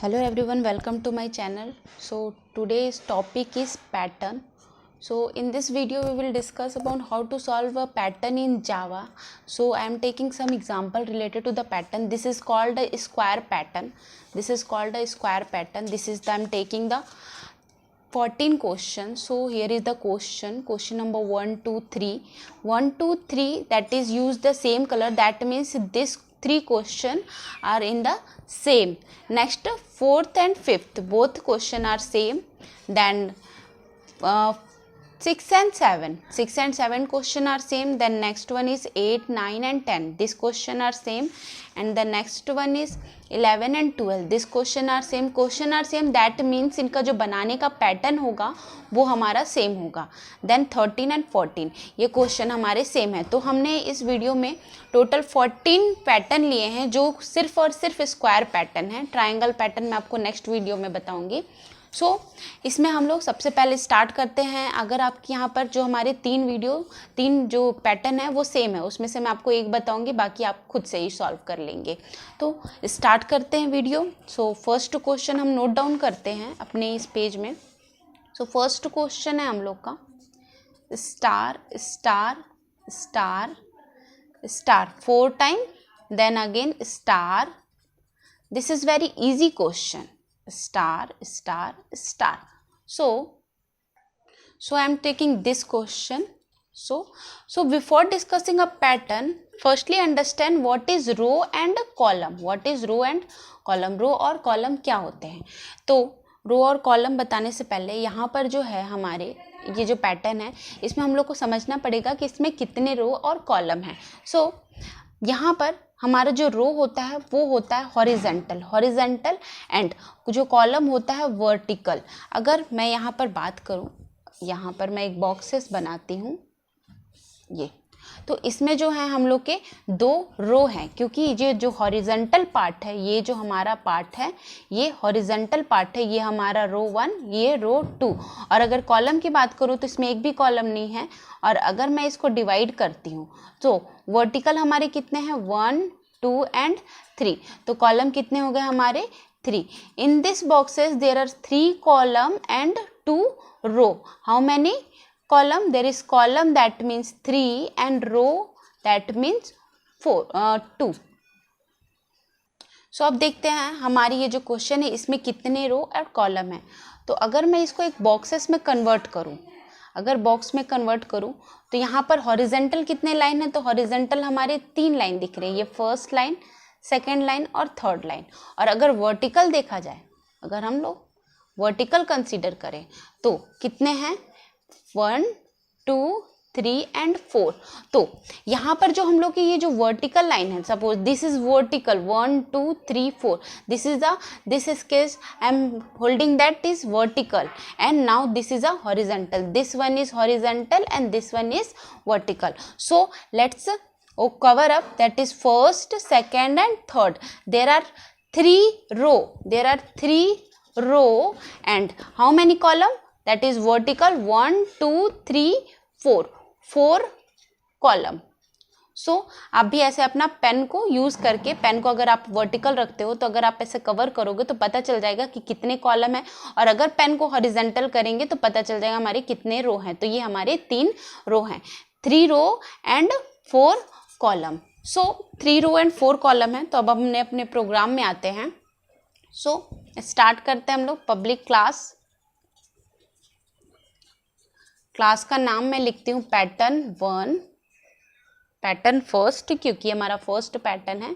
Hello everyone, welcome to my channel. So today's topic is pattern. So in this video we will discuss about how to solve a pattern in Java. So I am taking some example related to the pattern. This is called a square pattern. This is I am taking the 14 questions. So here is the question number 1 2 3 1 2 3, that is use the same color. That means this 3 question are in the same. Next, 4th and 5th both question are same. Then 6 and 7 question are same. Then next one is 8 9 and 10, this question are same. And the next one is 11 and 12, this question are same. That means इनका जो बनाने का pattern होगा वो हमारा same होगा. Then 13 and 14 ये question हमारे सेम है. तो हमने इस वीडियो में टोटल 14 पैटर्न लिए हैं जो सिर्फ और सिर्फ स्क्वायर पैटर्न है. ट्रायंगल पैटर्न मैं आपको नेक्स्ट वीडियो में बताऊंगी. इसमें हम लोग सबसे पहले स्टार्ट करते हैं. अगर आपके यहाँ पर जो हमारे 3 जो पैटर्न है वो सेम है, उसमें से मैं आपको एक बताऊंगी, बाकी आप खुद से ही सॉल्व कर लेंगे. तो स्टार्ट करते हैं वीडियो. फर्स्ट क्वेश्चन हम नोट डाउन करते हैं अपने इस पेज में. फर्स्ट क्वेश्चन है हम लोग का star star star star 4 time, then again star. This is very easy question. Star star star. So I am taking this question. So before discussing a pattern, firstly understand what is row and column. Row और column क्या होते हैं. तो रो और column बताने से पहले यहाँ पर जो है हमारे ये जो पैटर्न है इसमें हम लोग को समझना पड़ेगा कि इसमें कितने रो और कॉलम हैं. यहाँ पर हमारा जो रो होता है वो होता है हॉरिजेंटल एंड जो कॉलम होता है वर्टिकल. अगर मैं यहाँ पर बात करूँ, यहाँ पर मैं एक बॉक्सेस बनाती हूँ ये. तो इसमें जो है हम लोग के 2 रो हैं, क्योंकि ये जो हॉरिजेंटल पार्ट है, ये जो हमारा पार्ट है ये हॉरिजेंटल पार्ट है, ये हमारा रो 1, ये रो 2. और अगर कॉलम की बात करूँ तो इसमें एक भी कॉलम नहीं है. और अगर मैं इसको डिवाइड करती हूँ तो वर्टिकल हमारे कितने हैं 1 2 एंड 3. तो कॉलम कितने हो गए हमारे 3. In this boxes there are 3 column and 2 row. How many column? There is column, that means 3, and row, that means 2. अब देखते हैं हमारी ये जो क्वेश्चन है इसमें कितने रो और कॉलम है. तो अगर मैं इसको एक बॉक्सेस में कन्वर्ट करूं, अगर बॉक्स में कन्वर्ट करूं तो यहाँ पर हॉरिजेंटल कितने लाइन है. तो हॉरिजेंटल हमारे 3 लाइन दिख रहे हैं, ये फर्स्ट लाइन, सेकेंड लाइन और थर्ड लाइन. और अगर वर्टिकल देखा जाए, अगर हम लोग वर्टिकल कंसीडर करें तो कितने हैं 1 2 3 एंड 4. तो यहाँ पर जो हम लोग की ये जो वर्टिकल लाइन है, suppose this is vertical 1 2 3 4, this is case I am holding that is vertical, and now this is a horizontal. This one is horizontal and this one is vertical. So let's cover up, that is first, second and third. There are 3 row and how many column? That is vertical 1 2 3 4 column. आप भी ऐसे अपना pen को use करके, pen को अगर आप vertical रखते हो तो अगर आप ऐसे कवर करोगे तो पता चल जाएगा कि कितने कॉलम है. और अगर पेन को हॉरिजेंटल करेंगे तो पता चल जाएगा हमारे कितने रो हैं. तो ये हमारे 3 रो हैं, 3 row and 4 column. 3 row and 4 column है. तो अब हमने अपने प्रोग्राम में आते हैं. स्टार्ट करते हैं हम लोग. पब्लिक क्लास का नाम मैं लिखती हूँ पैटर्न 1, पैटर्न फर्स्ट, क्योंकि हमारा फर्स्ट पैटर्न है.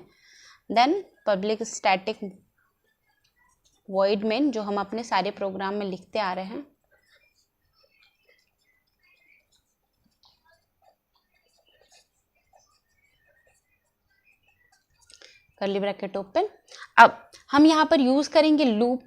Then public static void main, जो हम अपने सारे प्रोग्राम में लिखते आ रहे हैं. Curly bracket open. अब हम यहाँ पर यूज करेंगे लूप.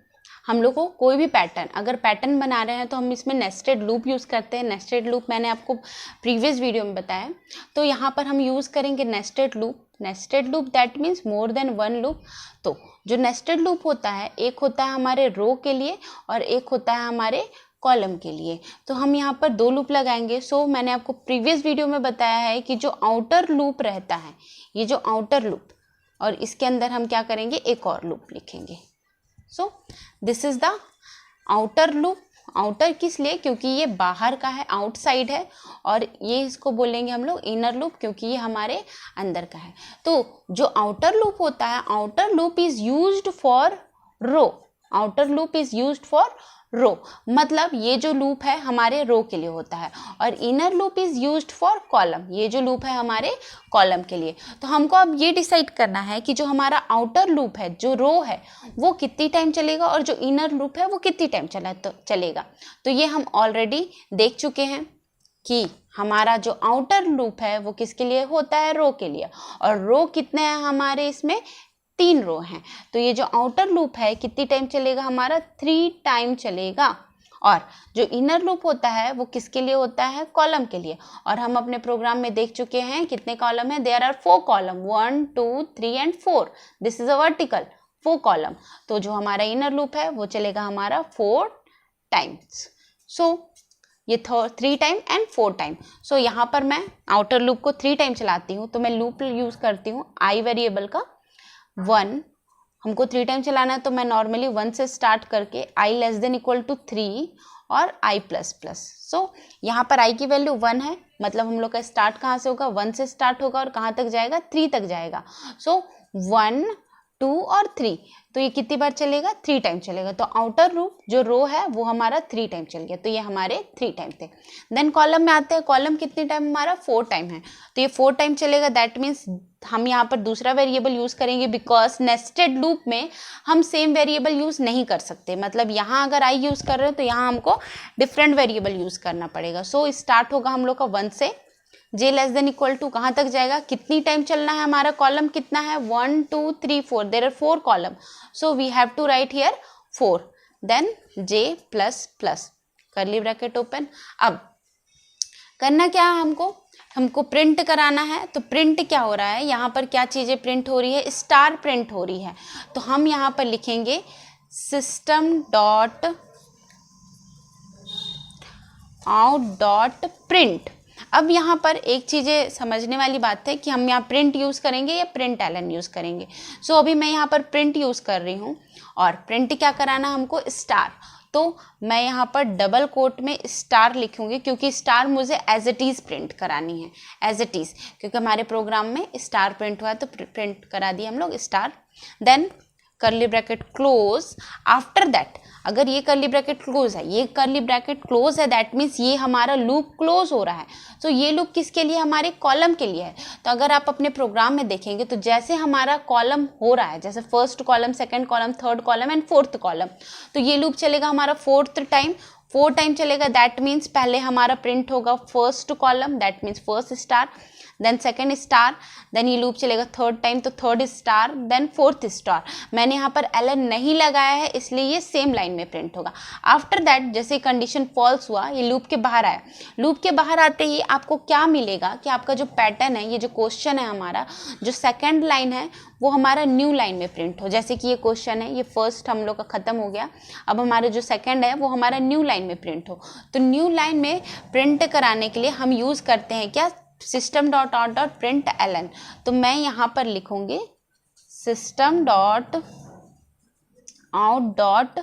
हम लोग को कोई भी पैटर्न, अगर पैटर्न बना रहे हैं तो हम इसमें नेस्टेड लूप यूज़ करते हैं. नेस्टेड लूप मैंने आपको प्रीवियस वीडियो में बताया. तो यहाँ पर हम यूज़ करेंगे nested loop. That means more than 1 loop. तो जो नेस्टेड लूप होता है, एक होता है हमारे रो के लिए और एक होता है हमारे कॉलम के लिए. तो हम यहाँ पर 2 लूप लगाएंगे. मैंने आपको प्रीवियस वीडियो में बताया है कि जो आउटर लूप रहता है, ये जो आउटर लूप, और इसके अंदर हम क्या करेंगे, एक और लूप लिखेंगे. So this is the outer loop. Outer किस लिए, क्योंकि ये बाहर का है, आउटसाइड है, और ये इसको बोलेंगे हम लोग इनर लूप क्योंकि ये हमारे अंदर का है। तो जो आउटर लूप होता है, outer loop is used for row. Outer loop is used for row, मतलब ये जो लूप है हमारे रो के लिए होता है, और inner loop is used for column. ये जो लूप है हमारे कॉलम के लिए। तो हमको अब ये डिसाइड करना है कि जो हमारा आउटर लूप है, जो रो है, वो कितनी टाइम चलेगा और जो इनर लूप है वो कितनी टाइम चलेगा। तो ये हम ऑलरेडी देख चुके हैं कि हमारा जो आउटर लूप है वो किसके लिए होता है, रो के लिए। और रो कितने हैं हमारे, इसमें 3 रो हैं। तो ये जो आउटर लूप है कितनी टाइम चलेगा हमारा, 3 टाइम चलेगा। और जो इनर लूप होता है वो किसके लिए होता है, कॉलम के लिए। और हम अपने प्रोग्राम में देख चुके हैं कितने कॉलम है, there are 4 column, 1 2 3 and 4। This is a vertical 4 column. तो जो हमारा इनर लूप है वो चलेगा हमारा 4 टाइम्स। सो ये 3 टाइम एंड 4 टाइम। सो यहाँ पर मैं आउटर लूप को 3 टाइम चलाती हूँ, तो मैं लूप यूज करती हूँ आई वेरिएबल का 1। हमको 3 टाइम चलाना है, तो मैं नॉर्मली 1 से स्टार्ट करके i less than equal to 3 और i प्लस प्लस। सो यहाँ पर i की वैल्यू 1 है, मतलब हम लोग का स्टार्ट कहाँ से होगा, 1 से स्टार्ट होगा और कहाँ तक जाएगा, 3 तक जाएगा। सो 1 2 और 3, तो ये कितनी बार चलेगा, 3 टाइम चलेगा। तो आउटर लूप जो रो है वो हमारा 3 टाइम चल गया, तो ये हमारे 3 टाइम थे। देन कॉलम में आते हैं, कॉलम कितने टाइम हमारा, 4 टाइम है, तो ये 4 टाइम चलेगा। दैट मीन्स हम यहाँ पर दूसरा वेरिएबल यूज करेंगे, बिकॉज नेस्टेड लूप में हम सेम वेरिएबल यूज नहीं कर सकते। मतलब यहाँ अगर आई यूज कर रहे हो तो यहाँ हमको डिफरेंट वेरिएबल यूज करना पड़ेगा। सो स्टार्ट होगा हम लोग का 1 से, j less than equal to कहाँ तक जाएगा, कितनी टाइम चलना है, हमारा कॉलम कितना है, 1 2 3 4, there are 4 column, so we have to write here 4। Then j plus plus, curly bracket open. अब करना क्या है, हमको प्रिंट कराना है। तो प्रिंट क्या हो रहा है, यहाँ पर क्या चीज़ें प्रिंट हो रही है, स्टार प्रिंट हो रही है। तो हम यहाँ पर लिखेंगे system dot out dot print. अब यहाँ पर एक चीज़ें समझने वाली बात है कि हम यहाँ प्रिंट यूज़ करेंगे या प्रिंट एलन यूज़ करेंगे। सो अभी मैं यहाँ पर प्रिंट यूज़ कर रही हूँ, और प्रिंट क्या कराना हमको, स्टार। तो मैं यहाँ पर डबल कोट में स्टार लिखूंगी, क्योंकि स्टार मुझे एज इट इज़ प्रिंट करानी है, एज इट इज़, क्योंकि हमारे प्रोग्राम में स्टार प्रिंट हुआ है, तो प्रिंट करा दिए हम लोग star. Then curly bracket close. After that, अगर ये कर्ली ब्रैकेट क्लोज है, ये कर्ली ब्रैकेट क्लोज है, दैट मीन्स ये हमारा लूप क्लोज हो रहा है। तो ये लूप किसके लिए, हमारे कॉलम के लिए है। तो अगर आप अपने प्रोग्राम में देखेंगे तो जैसे हमारा कॉलम हो रहा है, जैसे first column, second column, third column and fourth column, तो ये लूप चलेगा हमारा 4th टाइम, 4 टाइम चलेगा। दैट मीन्स पहले हमारा प्रिंट होगा first column, that means first star, then second star, then ये लूप चलेगा 3rd टाइम, तो 3rd star, then 4th star. मैंने यहाँ पर एलन नहीं लगाया है, इसलिए ये सेम लाइन में प्रिंट होगा। आफ्टर दैट जैसे कंडीशन फॉल्स हुआ, ये लूप के बाहर आया। लूप के बाहर आते ही आपको क्या मिलेगा कि आपका जो पैटर्न है, ये जो क्वेश्चन है हमारा, जो सेकेंड लाइन है वो हमारा न्यू लाइन में प्रिंट हो। जैसे कि ये क्वेश्चन है, ये फर्स्ट हम लोग का खत्म हो गया, अब हमारा जो सेकंड है वो हमारा न्यू लाइन में प्रिंट हो। तो न्यू लाइन में प्रिंट कराने के लिए हम यूज़ करते हैं क्या, system dot out dot print Elon. तो मैं यहाँ पर लिखूंगी system dot out dot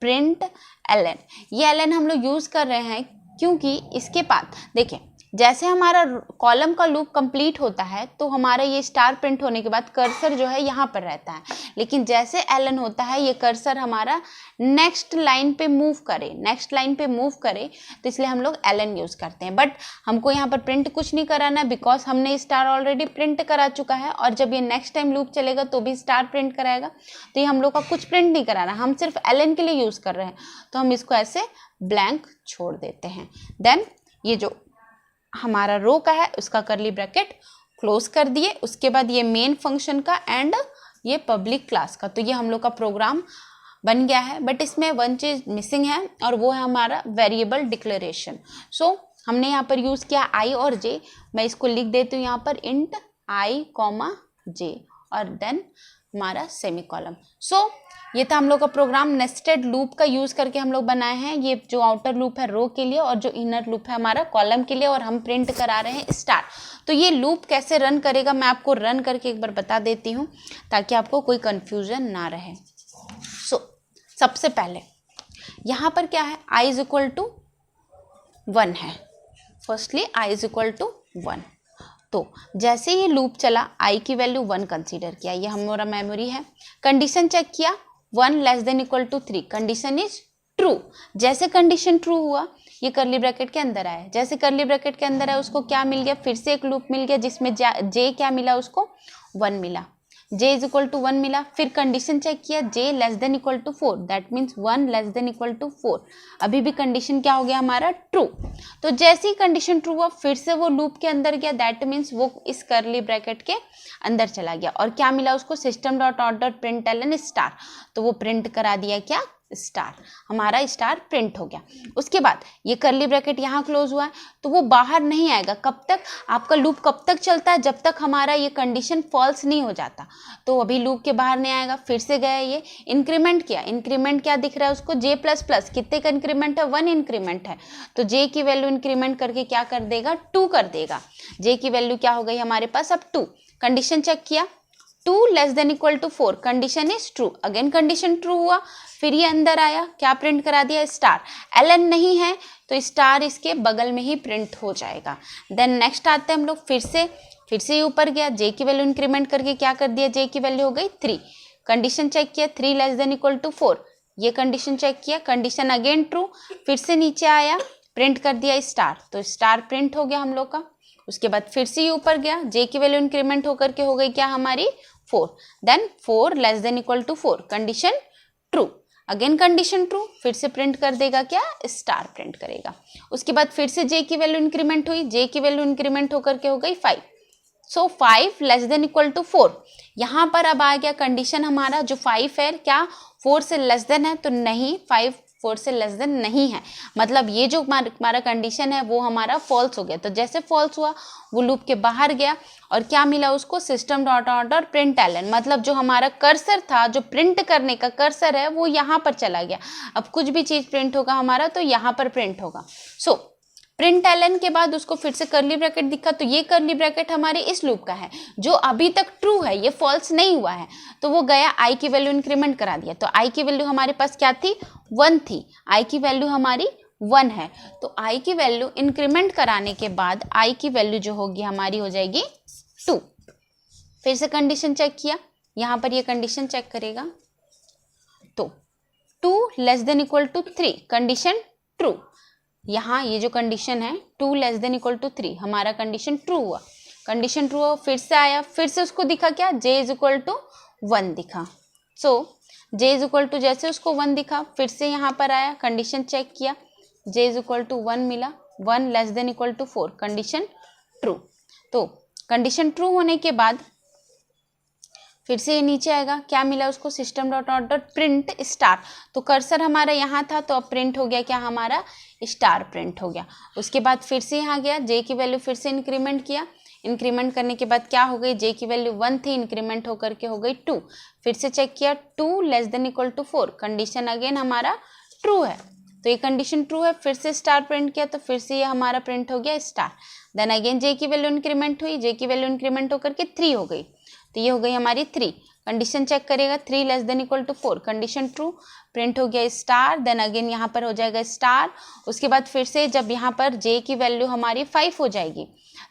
print Elon. ये एलन हम लोग यूज़ कर रहे हैं क्योंकि इसके बाद देखिए, जैसे हमारा कॉलम का लूप कंप्लीट होता है तो हमारा ये स्टार प्रिंट होने के बाद कर्सर जो है यहाँ पर रहता है, लेकिन जैसे एलन होता है ये कर्सर हमारा नेक्स्ट लाइन पे मूव करे, नेक्स्ट लाइन पे मूव करे, तो इसलिए हम लोग एलन यूज़ करते हैं। बट हमको यहाँ पर प्रिंट कुछ नहीं कराना है, बिकॉज हमने स्टार ऑलरेडी प्रिंट करा चुका है, और जब ये नेक्स्ट टाइम लूप चलेगा तो भी स्टार प्रिंट कराएगा, तो ये हम लोग का कुछ प्रिंट नहीं कराना, हम सिर्फ एलन के लिए यूज़ कर रहे हैं, तो हम इसको ऐसे ब्लैंक छोड़ देते हैं। देन ये जो हमारा रो का है उसका कर्ली ब्रैकेट क्लोज कर दिए, उसके बाद ये मेन फंक्शन का एंड ये पब्लिक क्लास का, तो ये हम लोग का प्रोग्राम बन गया है। बट इसमें वन चीज मिसिंग है और वो है हमारा वेरिएबल डिक्लेरेशन। सो हमने यहाँ पर यूज़ किया आई और जे, मैं इसको लिख देती हूँ यहाँ पर इंट आई कॉमा जे और देन हमारा सेमीकॉलम। सो ये था हम लोग का प्रोग्राम, नेस्टेड लूप का यूज़ करके हम लोग बनाए हैं। ये जो आउटर लूप है रो के लिए और जो इनर लूप है हमारा कॉलम के लिए, और हम प्रिंट करा रहे हैं स्टार। तो ये लूप कैसे रन करेगा मैं आपको रन करके एक बार बता देती हूँ ताकि आपको कोई कन्फ्यूजन ना रहे। सो सबसे पहले यहाँ पर क्या है, i इज इक्वल टू 1 है। Firstly i is equal to 1। तो जैसे ये लूप चला i की वैल्यू 1 कंसीडर किया, ये हमारा मेमोरी है। कंडीशन चेक किया 1 less than equal to 3, condition is true. जैसे कंडीशन ट्रू हुआ ये करली ब्रैकेट के अंदर आया, जैसे करली ब्रैकेट के अंदर है उसको क्या मिल गया, फिर से एक लूप मिल गया जिसमें j क्या मिला उसको 1 मिला, j इज इक्वल टू 1 मिला। फिर कंडीशन चेक किया j less than equal to 4, that means 1 less than equal to 4। अभी भी कंडीशन क्या हो गया हमारा, ट्रू। तो जैसे ही कंडीशन ट्रू हुआ फिर से वो लूप के अंदर गया, दैट मीन्स वो इस करली ब्रैकेट के अंदर चला गया और क्या मिला उसको, system dot out dot print Elon star. तो वो प्रिंट करा दिया क्या, स्टार, हमारा स्टार प्रिंट हो गया। उसके बाद ये करली ब्रैकेट यहाँ क्लोज हुआ है तो वो बाहर नहीं आएगा। कब तक, आपका लूप कब तक चलता है, जब तक हमारा ये कंडीशन फॉल्स नहीं हो जाता। तो अभी लूप के बाहर नहीं आएगा। फिर से गया ये इंक्रीमेंट किया, इंक्रीमेंट क्या दिख रहा है उसको, j प्लस प्लस, कितने का इंक्रीमेंट है, 1 इंक्रीमेंट है। तो j की वैल्यू इंक्रीमेंट करके क्या कर देगा, 2 कर देगा। j की वैल्यू क्या हो गई हमारे पास अब 2। कंडीशन चेक किया 2 less than equal to 4, condition is true. Again condition true हुआ, फिर ये अंदर आया, क्या प्रिंट करा दिया, स्टार। ln नहीं है तो स्टार इसके बगल में ही प्रिंट हो जाएगा। देन नेक्स्ट आते हैं हम लोग, फिर से ये ऊपर गया, j की वैल्यू इंक्रीमेंट करके क्या कर दिया, j की वैल्यू हो गई 3। कंडीशन चेक किया 3 लेस देन इक्वल टू 4, ये कंडीशन चेक किया, कंडीशन अगेन ट्रू। फिर से नीचे आया, प्रिंट कर दिया स्टार, तो स्टार प्रिंट हो गया हम लोग का। उसके बाद फिर से ये ऊपर गया, j की वैल्यू इंक्रीमेंट होकर के हो गई क्या हमारी 4। Then 4 less than equal to 4, condition true. Again condition true, फिर से प्रिंट कर देगा क्या, स्टार प्रिंट करेगा। उसके बाद फिर से j की वैल्यू इंक्रीमेंट हुई, j की वैल्यू इंक्रीमेंट होकर के हो गई 5। सो 5 लेस देन इक्वल टू 4। यहाँ पर अब आ गया कंडीशन हमारा जो 5 है क्या 4 से लेस देन है, तो नहीं, 5 4 से लेस देन नहीं है। मतलब ये जो हमारा कंडीशन है वो हमारा फॉल्स हो गया। तो जैसे फॉल्स हुआ वो लूप के बाहर गया और क्या मिला उसको, system dot out dot print ln. मतलब जो हमारा कर्सर था, जो प्रिंट करने का कर्सर है वो यहाँ पर चला गया। अब कुछ भी चीज़ प्रिंट होगा हमारा तो यहाँ पर प्रिंट होगा। सो प्रिंट एलन के बाद उसको फिर से करली ब्रैकेट दिखा, तो ये करली ब्रैकेट हमारे इस लूप का है जो अभी तक ट्रू है, ये फॉल्स नहीं हुआ है। तो वो गया i की वैल्यू इंक्रीमेंट करा दिया, तो i की वैल्यू हमारे पास क्या थी, 1 थी। i की वैल्यू हमारी 1 है, तो i की वैल्यू इंक्रीमेंट कराने के बाद i की वैल्यू जो होगी हमारी हो जाएगी 2। फिर से कंडीशन चेक किया, यहाँ पर ये कंडीशन चेक करेगा तो 2 less than equal to 3, condition true. यहाँ ये जो कंडीशन है 2 लेस देन इक्वल टू 3, हमारा कंडीशन ट्रू हुआ। कंडीशन ट्रू हुआ, फिर से आया, फिर से उसको दिखा क्या, j इज इक्वल टू 1 दिखा। So j is equal to जैसे उसको 1 दिखा, फिर से यहाँ पर आया, कंडीशन चेक किया, j इज इक्वल टू 1 मिला, 1 less than equal to 4, condition true. तो कंडीशन ट्रू होने के बाद फिर से ये नीचे आएगा, क्या मिला उसको, system dot out dot print star. तो कर्सर हमारा यहाँ था तो अब प्रिंट हो गया क्या हमारा, स्टार प्रिंट हो गया। उसके बाद फिर से यहाँ गया, j की वैल्यू फिर से इंक्रीमेंट किया, इंक्रीमेंट करने के बाद क्या हो गई, j की वैल्यू 1 थी, इंक्रीमेंट होकर के हो गई 2। फिर से चेक किया 2 less than equal to 4, condition again हमारा ट्रू है। तो ये कंडीशन ट्रू है, फिर से स्टार प्रिंट किया तो फिर से ये हमारा प्रिंट हो गया स्टार। देन अगेन j की वैल्यू इंक्रीमेंट हुई, j की वैल्यू इंक्रीमेंट होकर के 3 हो गई, तो ये हो गई हमारी 3। कंडीशन चेक करेगा 3 less than equal to 4, condition true, print हो गया स्टार। देन अगेन यहाँ पर हो जाएगा स्टार। उसके बाद फिर से जब यहाँ पर j की वैल्यू हमारी 5 हो जाएगी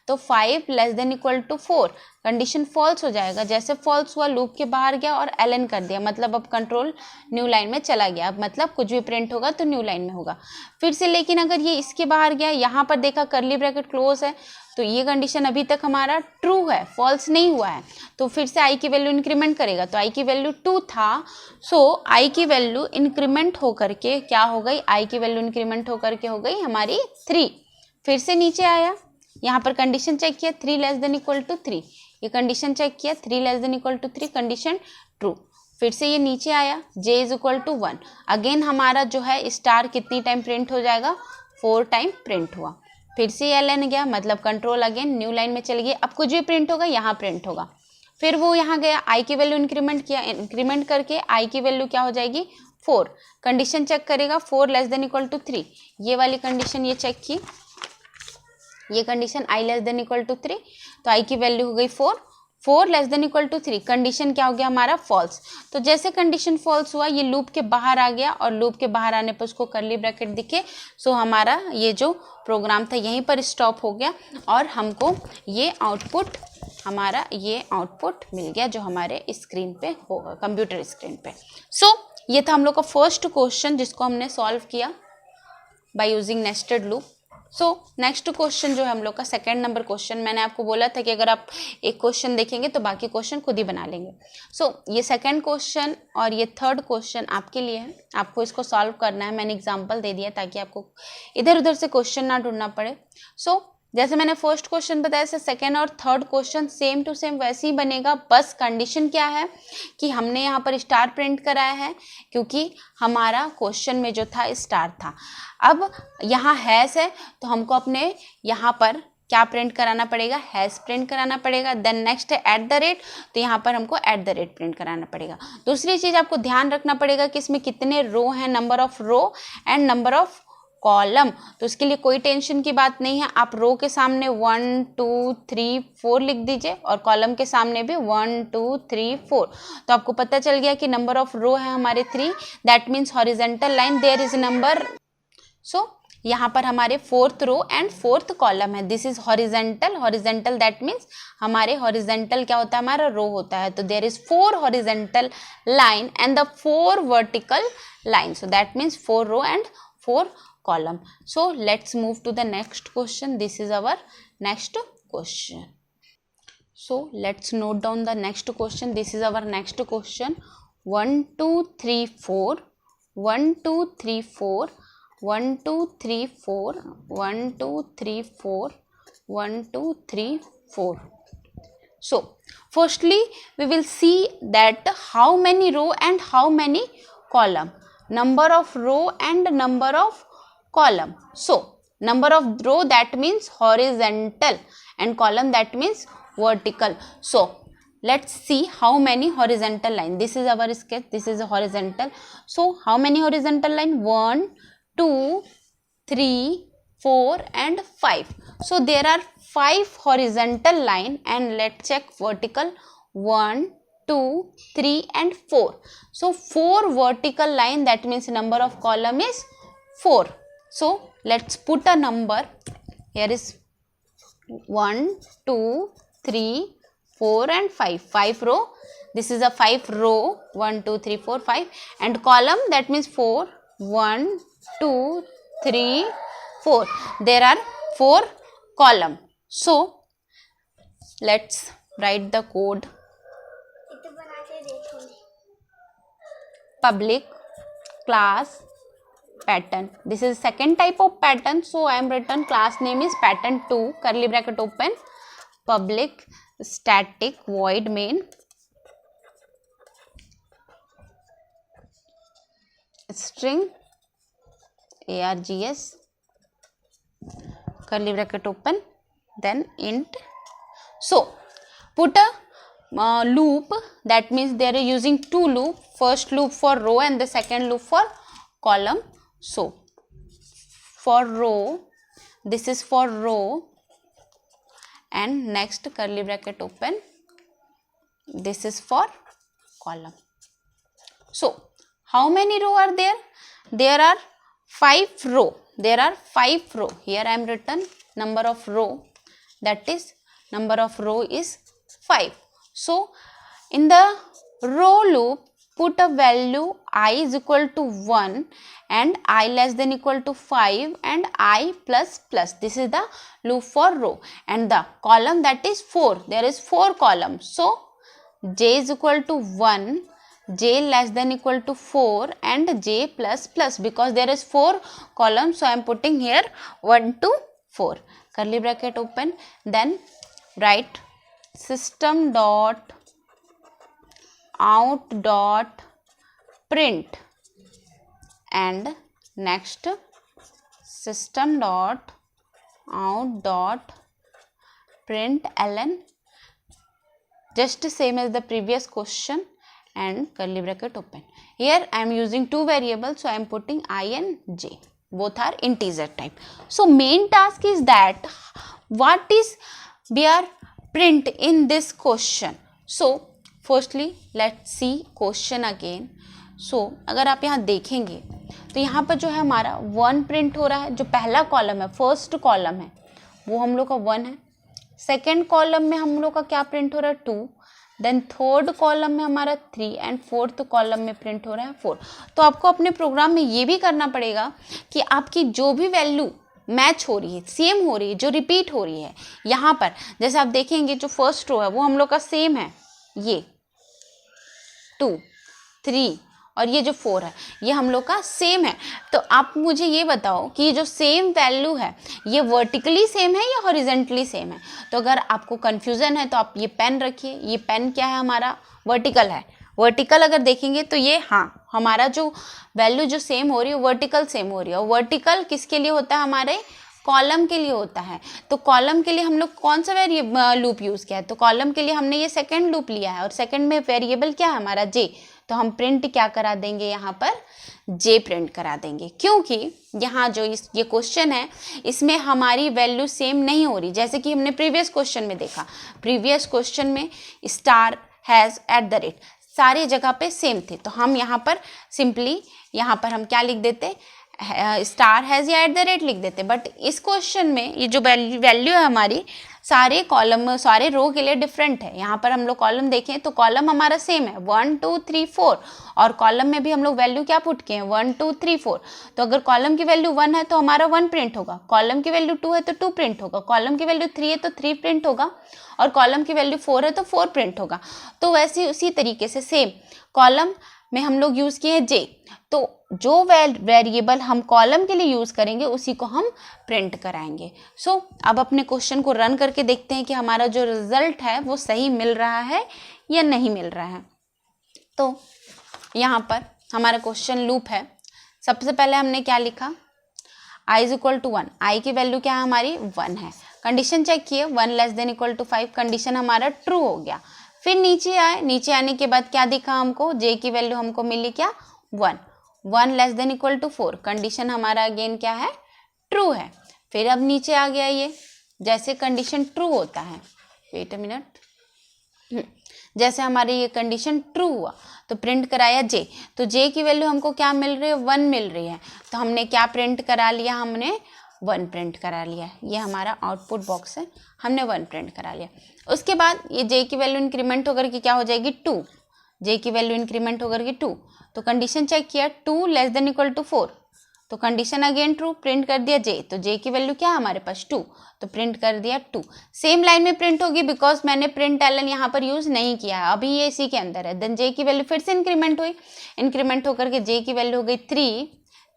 तो 5 less than equal to 4, condition false हो जाएगा। जैसे फॉल्स हुआ लूप के बाहर गया और एलन कर दिया, मतलब अब कंट्रोल न्यू लाइन में चला गया। अब मतलब कुछ भी प्रिंट होगा तो न्यू लाइन में होगा। फिर से लेकिन अगर ये इसके बाहर गया, यहाँ पर देखा करली ब्रैकेट क्लोज है, तो ये कंडीशन अभी तक हमारा ट्रू है, फॉल्स नहीं हुआ है। तो फिर से i की वैल्यू इंक्रीमेंट करेगा, तो i की वैल्यू 2 था, सो i की वैल्यू इंक्रीमेंट होकर के क्या हो गई, i की वैल्यू इंक्रीमेंट होकर के हो गई हमारी 3। फिर से नीचे आया, यहाँ पर कंडीशन चेक किया 3 लेस देन इक्वल टू 3, ये कंडीशन चेक किया 3 less than equal to 3, condition true. फिर से ये नीचे आया, j is equal to 1, again हमारा जो है स्टार कितनी टाइम प्रिंट हो जाएगा, 4 टाइम प्रिंट हुआ। फिर से एलन गया, मतलब कंट्रोल अगेन न्यू लाइन में चली गई। अब कुछ भी प्रिंट होगा यहाँ प्रिंट होगा। फिर वो यहाँ गया, i की वैल्यू इंक्रीमेंट किया, इंक्रीमेंट करके i की वैल्यू क्या हो जाएगी 4, कंडीशन चेक करेगा 4 लेस देन इक्वल टू 3, ये वाली कंडीशन ये चेक की, ये condition i less than equal to 3, तो i की वैल्यू हो गई 4, 4 less than equal to 3, condition क्या हो गया हमारा फॉल्स। तो जैसे कंडीशन फॉल्स हुआ ये लूप के बाहर आ गया और लूप के बाहर आने पर उसको कर्ली ब्रैकेट दिखे, सो हमारा ये जो प्रोग्राम था यहीं पर स्टॉप हो गया और हमको ये आउटपुट मिल गया जो हमारे स्क्रीन पे होगा, कंप्यूटर स्क्रीन पे। सो ये था हम लोग का फर्स्ट क्वेश्चन जिसको हमने सॉल्व किया by using nested loop. So next question जो है हम लोग का सेकेंड नंबर क्वेश्चन, मैंने आपको बोला था कि अगर आप एक क्वेश्चन देखेंगे तो बाकी क्वेश्चन खुद ही बना लेंगे। सो ये सेकेंड क्वेश्चन और ये थर्ड क्वेश्चन आपके लिए है, आपको इसको सॉल्व करना है। मैंने एग्जांपल दे दिया ताकि आपको इधर उधर से क्वेश्चन ना ढूंढना पड़े। सो जैसे मैंने फर्स्ट क्वेश्चन बताया से सेकेंड और third question same to same वैसे ही बनेगा, बस कंडीशन क्या है कि हमने यहाँ पर स्टार प्रिंट कराया है क्योंकि हमारा क्वेश्चन में जो था स्टार था। अब यहाँ हैश है तो हमको अपने यहाँ पर क्या प्रिंट कराना पड़ेगा, हैश प्रिंट कराना पड़ेगा। देन नेक्स्ट है एट द रेट, तो यहाँ पर हमको एट द रेट प्रिंट कराना पड़ेगा। दूसरी चीज़ आपको ध्यान रखना पड़ेगा कि इसमें कितने रो हैं, number of row and number of column. तो इसके लिए कोई टेंशन की बात नहीं है, आप रो के सामने 1 2 3 4 लिख दीजिए और कॉलम के सामने भी 1 2 3 4। तो आपको पता चल गया कि नंबर ऑफ रो है हमारे 3, that means horizontal line there is number. So यहाँ पर हमारे fourth row and fourth column है, this is horizontal that means हमारे हॉरिजेंटल क्या होता है, हमारा रो होता है। तो there is 4 horizontal line and the 4 vertical line, so that means 4 row and 4 column. So let's move to the next question. This is our next question. So let's note down the next question. This is our next question. 1 2 3 4 1 2 3 4 1 2 3 4 1 2 3 4 1 2 3 4. So firstly we will see that how many row and how many column, number of row and number of column. So number of row that means horizontal and column that means vertical. So let's see how many horizontal line. This is our sketch, this is a horizontal. So how many horizontal line? 1 2 3 4 and 5. So there are 5 horizontal line and let's check vertical 1 2 3 and 4. So 4 vertical line, that means number of column is 4. So let's put a number. Here is 1 2 3 4 and 5, 5 row. This is a 5 row, 1 2 3 4 5, and column that means 4 1 2 3 4. There are 4 column. So let's write the code. Public class pattern. This is second type of pattern, so I am written class name is pattern 2 curly bracket open, public static void main string args curly bracket open, then int. So put a loop, that means they are using 2 loop, first loop for row and the second loop for column. So for row, this is for row and next curly bracket open, this is for column. So how many row are there? There are 5 row. There are 5 row. Here I am written number of row, that is number of row is 5. So in the row loop put a value I is equal to 1 and I less than equal to 5 and I plus plus. This is the loop for row, and the column that is 4. There is 4 columns. So j is equal to 1, j less than equal to 4 and j plus plus, because there is 4 columns. So I am putting here 1 to 4 curly bracket open, then write system dot out dot print and next system dot out dot print ln, just same as the previous question, and curly bracket open. Here I am using 2 variables, so I am putting I and j, both are integer type. So main task is that what is we are print in this question. So firstly let's see question again. So अगर आप यहाँ देखेंगे तो यहाँ पर जो है हमारा 1 प्रिंट हो रहा है. जो पहला कॉलम है, फर्स्ट कॉलम है, वो हम लोग का 1 है. सेकेंड कॉलम में हम लोग का क्या प्रिंट हो रहा है, 2. देन थर्ड कॉलम में हमारा 3 एंड फोर्थ कॉलम में प्रिंट हो रहा है 4. तो आपको अपने प्रोग्राम में ये भी करना पड़ेगा कि आपकी जो भी वैल्यू मैच हो रही है, सेम हो रही है, जो रिपीट हो रही है, यहाँ पर जैसे आप देखेंगे जो फर्स्ट रो है वो हम लोग का सेम है, ये 2, 3 और ये जो 4 है ये हम लोग का सेम है. तो आप मुझे ये बताओ कि ये जो सेम वैल्यू है ये वर्टिकली सेम है या हॉरिजेंटली सेम है. तो अगर आपको कन्फ्यूज़न है तो आप ये पेन रखिए. ये पेन क्या है, हमारा वर्टिकल है. वर्टिकल अगर देखेंगे तो ये, हाँ, हमारा जो वैल्यू जो सेम हो रही है वर्टिकल सेम हो रही है. और वर्टिकल किसके लिए होता है, हमारे कॉलम के लिए होता है. तो कॉलम के लिए हम लोग कौन सा लूप यूज़ किया है, तो कॉलम के लिए हमने ये सेकंड लूप लिया है. और सेकंड में वेरिएबल क्या है हमारा, जे. तो हम प्रिंट क्या करा देंगे, यहाँ पर जे प्रिंट करा देंगे. क्योंकि यहाँ जो ये क्वेश्चन है इसमें हमारी वैल्यू सेम नहीं हो रही. जैसे कि हमने प्रीवियस क्वेश्चन में देखा, प्रीवियस क्वेश्चन में star has at the rate सारी जगह पे सेम थे. तो हम यहाँ पर सिंपली यहाँ पर हम क्या लिख देते, स्टार हैज़ या एट द रेट लिख देते. बट इस क्वेश्चन में ये जो वैल्यू है हमारी सारे कॉलम सारे रो के लिए डिफरेंट है. यहाँ पर हम लोग कॉलम देखें तो कॉलम हमारा सेम है 1 2 3 4 और कॉलम में भी हम लोग वैल्यू क्या पुट किए हैं 1 2 3 4. तो अगर कॉलम की वैल्यू 1 है तो हमारा 1 प्रिंट होगा, कॉलम की वैल्यू 2 है तो 2 प्रिंट होगा, कॉलम की वैल्यू 3 है तो 3 प्रिंट होगा और कॉलम की वैल्यू 4 है तो 4 प्रिंट होगा. तो वैसे उसी तरीके से सेम कॉलम में हम लोग यूज़ किए जे. तो जो वेरिएबल हम कॉलम के लिए यूज़ करेंगे उसी को हम प्रिंट कराएंगे. सो अब अपने क्वेश्चन को रन करके देखते हैं कि हमारा जो रिजल्ट है वो सही मिल रहा है या नहीं मिल रहा है. तो यहाँ पर हमारा क्वेश्चन लूप है. सबसे पहले हमने क्या लिखा, i इज इक्वल टू 1. आई की वैल्यू क्या है हमारी 1 है. कंडीशन चेक किए 1 less than equal to 5. Condition हमारा ट्रू हो गया. फिर नीचे आए, नीचे आने के बाद क्या दिखा हमको, जे की वैल्यू हमको मिली क्या 1. 1 less than equal to 4. Condition हमारा अगेन क्या है, ट्रू है. फिर अब नीचे आ गया ये, जैसे कंडीशन ट्रू होता है, वेट अ मिनट, जैसे हमारी ये कंडीशन ट्रू हुआ तो प्रिंट कराया जे. तो जे की वैल्यू हमको क्या मिल रही है 1 मिल रही है. तो हमने क्या प्रिंट करा लिया, हमने 1 प्रिंट करा लिया. ये हमारा आउटपुट बॉक्स है, हमने 1 प्रिंट करा लिया. उसके बाद ये जे की वैल्यू इंक्रीमेंट होकर के क्या हो जाएगी 2. जे की वैल्यू इंक्रीमेंट होकर के 2. तो कंडीशन चेक किया 2 लेस देन इक्वल टू 4. तो कंडीशन अगेन ट्रू, प्रिंट कर दिया जे. तो जे की वैल्यू क्या है हमारे पास 2. तो प्रिंट कर दिया 2. सेम लाइन में प्रिंट होगी बिकॉज मैंने प्रिंट एलन यहाँ पर यूज़ नहीं किया है, अभी ये इसी के अंदर है. देन जे की वैल्यू फिर से इंक्रीमेंट हुई, इंक्रीमेंट होकर के जे की वैल्यू हो गई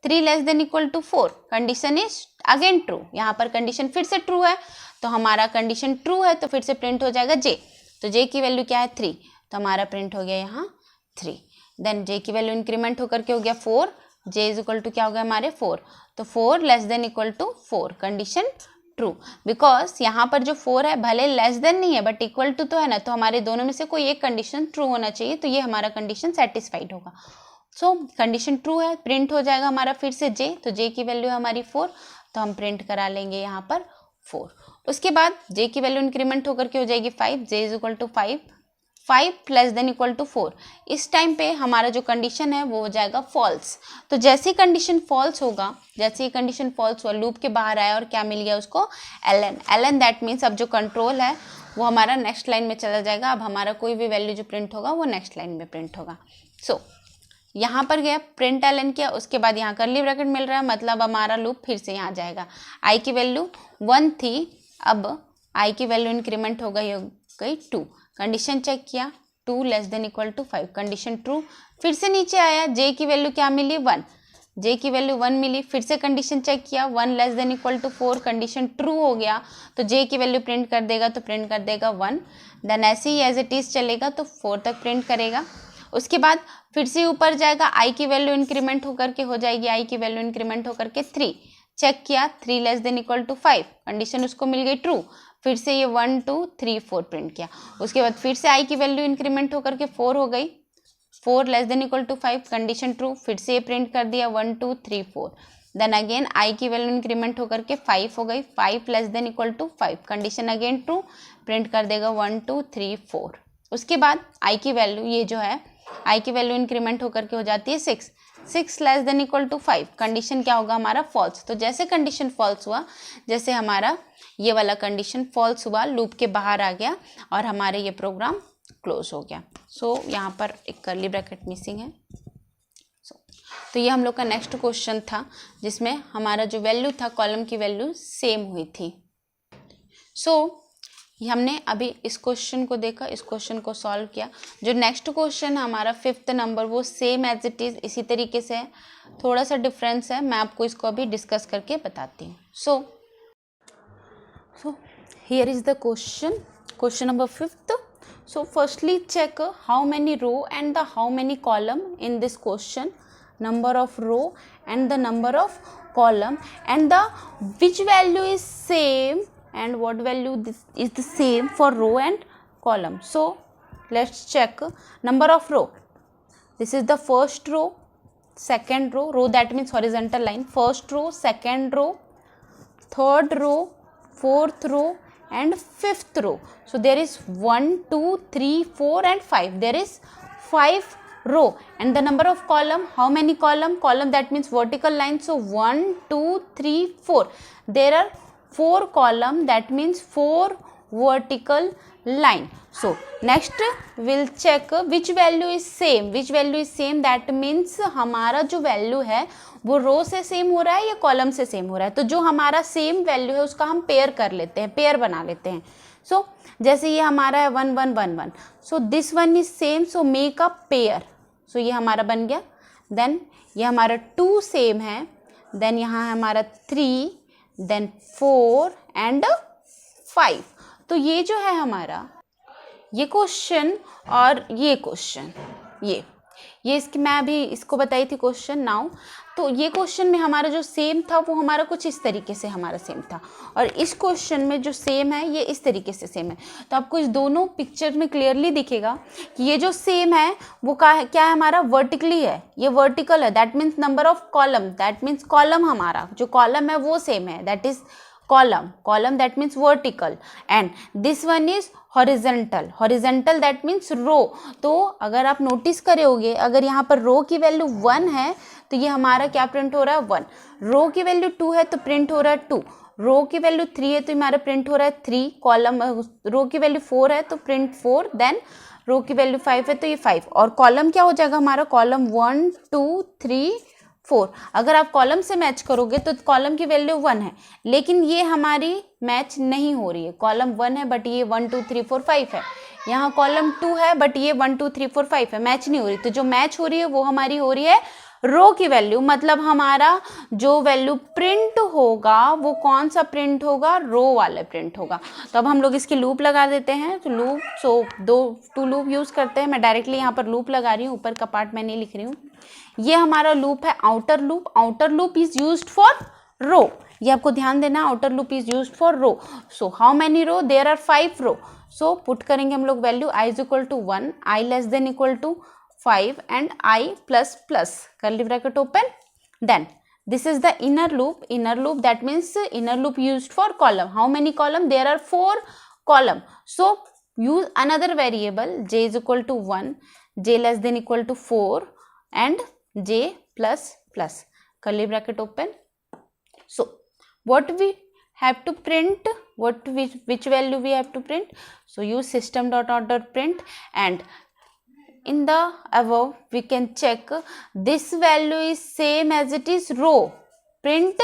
3 less than equal to 4. Condition is again true. यहाँ पर कंडीशन फिर से ट्रू है, तो हमारा कंडीशन ट्रू है तो फिर से प्रिंट हो जाएगा जे. तो जे की वैल्यू क्या है 3, तो हमारा प्रिंट हो गया यहाँ 3. देन जे की वैल्यू इंक्रीमेंट होकर के हो गया 4. जे इज इक्वल टू क्या हो गया हमारे 4. तो 4 less than equal to 4. Condition true, because यहाँ पर जो 4 है भले लेस देन नहीं है बट इक्वल टू तो है ना, तो हमारे दोनों में से कोई एक कंडीशन ट्रू होना चाहिए. तो ये हमारा कंडीशन सेटिस्फाइड होगा. सो कंडीशन ट्रू है, प्रिंट हो जाएगा हमारा फिर से जे. तो जे की वैल्यू हमारी 4, तो हम प्रिंट करा लेंगे यहाँ पर 4. उसके बाद जे की वैल्यू इंक्रीमेंट होकर के हो जाएगी 5. J is equal to 5 less than equal to 4. इस टाइम पे हमारा जो कंडीशन है वो हो जाएगा फॉल्स. तो जैसे ही कंडीशन फॉल्स होगा, जैसे ही कंडीशन फॉल्स हुआ, लूप के बाहर आया और क्या मिल गया उसको एलन. दैट मीन्स अब जो कंट्रोल है वो हमारा नेक्स्ट लाइन में चला जाएगा. अब हमारा कोई भी वैल्यू जो प्रिंट होगा वो नेक्स्ट लाइन में प्रिंट होगा. सो यहाँ पर गया प्रिंट एलन किया, उसके बाद यहाँ करली ब्रैकेट मिल रहा है, मतलब हमारा लूप फिर से यहाँ जाएगा. आई की वैल्यू 1 थी, अब आई की वैल्यू इंक्रीमेंट हो गई 2. कंडीशन चेक किया 2 less than equal to 5. Condition true. फिर से नीचे आया, जे की वैल्यू क्या मिली 1. जे की वैल्यू 1 मिली. फिर से कंडीशन चेक किया 1 less than equal to 4. Condition true हो गया, तो जे की वैल्यू प्रिंट कर देगा, तो प्रिंट कर देगा 1. देन ऐसे ही एज इट इज़ चलेगा तो 4 तक प्रिंट करेगा. उसके बाद फिर से ऊपर जाएगा, आई की वैल्यू इंक्रीमेंट होकर के हो जाएगी, आई की वैल्यू इंक्रीमेंट होकर के 3. चेक किया 3 less than equal to 5. Condition उसको मिल गई ट्रू. फिर से ये 1 2 3 4 प्रिंट किया. उसके बाद फिर से आई की वैल्यू इंक्रीमेंट होकर के 4 हो गई. 4 less than equal to 5. Condition true. फिर से ये प्रिंट कर दिया 1 2 3 4. देन अगेन आई की वैल्यू इंक्रीमेंट होकर के 5 हो गई, 5 less than equal to 5, condition again true, print कर देगा 1 2 3 4। उसके बाद आई की वैल्यू, ये जो है आई की वैल्यू इंक्रीमेंट होकर के हो जाती है 6, 6 less than equal to 5, condition क्या होगा हमारा फॉल्स। तो जैसे कंडीशन फॉल्स हुआ, जैसे हमारा ये वाला कंडीशन फॉल्स हुआ, लूप के बाहर आ गया और हमारे ये प्रोग्राम क्लोज हो गया। सो यहाँ पर एक कर्ली ब्रैकेट मिसिंग है। तो ये हम लोग का नेक्स्ट क्वेश्चन था जिसमें हमारा जो वैल्यू था कॉलम की वैल्यू सेम हुई थी। हमने अभी इस क्वेश्चन को देखा, इस क्वेश्चन को सॉल्व किया। जो नेक्स्ट क्वेश्चन है हमारा 5th नंबर, वो सेम एज इट इज़ इसी तरीके से है, थोड़ा सा डिफरेंस है, मैं आपको इसको अभी डिस्कस करके बताती हूँ। So here is the question number 5th। So firstly check how many row and the how many column in this question, number of row and the number of column, and the which value is same and what value this is the same for row and column. So let's check number of row. This is the first row, second row that means horizontal line, first row, second row, third row, fourth row and fifth row. So there is 1 2 3 4 and 5, there is 5 row. And the number of column, how many column, that means vertical line, so 1 2 3 4, there are 4 column, that means 4 vertical line. So next we'll check which value is same, that means हमारा जो value है वो रो से same हो रहा है या column से सेम हो रहा है। तो जो हमारा सेम वैल्यू है उसका हम पेयर कर लेते हैं, पेयर बना लेते हैं। सो जैसे ये हमारा है 1 1 1 1, so this one is same, so make a pair. So ये हमारा बन गया। देन ये हमारा 2 सेम है, देन यहाँ है हमारा 3, देन 4 एंड 5। तो ये जो है हमारा ये क्वेश्चन और ये क्वेश्चन, ये इसकी मैं अभी इसको बताई थी क्वेश्चन नाउ। तो ये क्वेश्चन में हमारा जो सेम था वो हमारा कुछ इस तरीके से हमारा सेम था, और इस क्वेश्चन में जो सेम है ये इस तरीके से सेम है। तो आपको इस दोनों पिक्चर में क्लियरली दिखेगा कि ये जो सेम है वो क्या है हमारा वर्टिकली है, ये वर्टिकल है, that means number of column, that means column हमारा जो कॉलम है वो सेम है, that is column that means vertical, and this one is horizontal that means row। तो अगर आप नोटिस करे होगे, अगर यहाँ पर रो की वैल्यू 1 है तो ये हमारा क्या प्रिंट हो रहा है 1, रो की वैल्यू 2 है तो प्रिंट हो रहा है 2, रो की वैल्यू 3 है तो हमारा प्रिंट हो रहा है 3, कॉलम रो की वैल्यू 4 है तो प्रिंट 4, देन रो की वैल्यू 5 है तो ये 5, और कॉलम क्या हो जाएगा हमारा कॉलम 1 2 3 4। अगर आप कॉलम से मैच करोगे तो कॉलम की वैल्यू 1 है, लेकिन ये हमारी मैच नहीं हो रही है, कॉलम 1 है बट ये 1 2 3 4 5 है, यहाँ कॉलम 2 है बट ये 1 2 3 4 5 है, मैच नहीं हो रही। तो जो मैच हो रही है वो हमारी हो रही है रो की वैल्यू, मतलब हमारा जो वैल्यू प्रिंट होगा वो कौन सा प्रिंट होगा, रो वाला प्रिंट होगा। तो अब हम लोग इसकी लूप लगा देते हैं। तो लूप, सो 2 लूप यूज़ करते हैं, मैं डायरेक्टली यहाँ पर लूप लगा रही हूँ, ऊपर का पार्ट मैं नहीं लिख रही हूँ। ये हमारा लूप है outer loop is used for row, ये आपको ध्यान देना, outer loop is used for row. So how many row, there are 5 row. So put करेंगे हम लोग value i is equal to 1, i less than equal to 5 and i plus plus curly bracket open. Then this is the inner loop that means inner loop used for column. How many column, there are 4 column. So use another variable j is equal to 1, j less than equal to 4 and j plus plus curly bracket open. So what we have to print, which value we have to print, so use system.out.print, and in the above we can check this value is same as it is row, print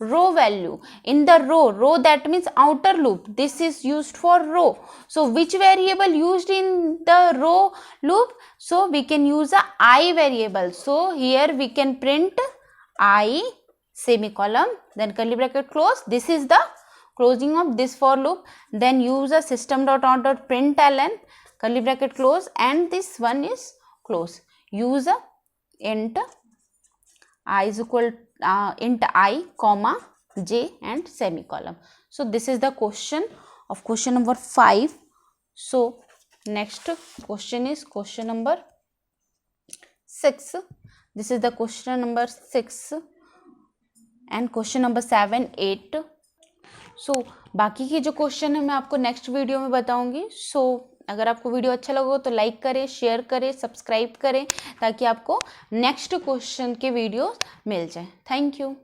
row value in the row that means outer loop, this is used for row. So which variable used in the row loop, so we can use a I variable. So here we can print I semicolon, then curly bracket close, this is the closing of this for loop, then use a system.out.println curly bracket close, and this one is close, use a int I is equal int I comma j and semicolon. So this is the question of question number 5. So next question is question number 6. This is the question number 6. And question number 7, 8। सो बाकी के जो question है मैं आपको next video में बताऊंगी। सो अगर आपको वीडियो अच्छा लगा तो लाइक करें, शेयर करें, सब्सक्राइब करें, ताकि आपको नेक्स्ट क्वेश्चन के वीडियो मिल जाए। Thank you.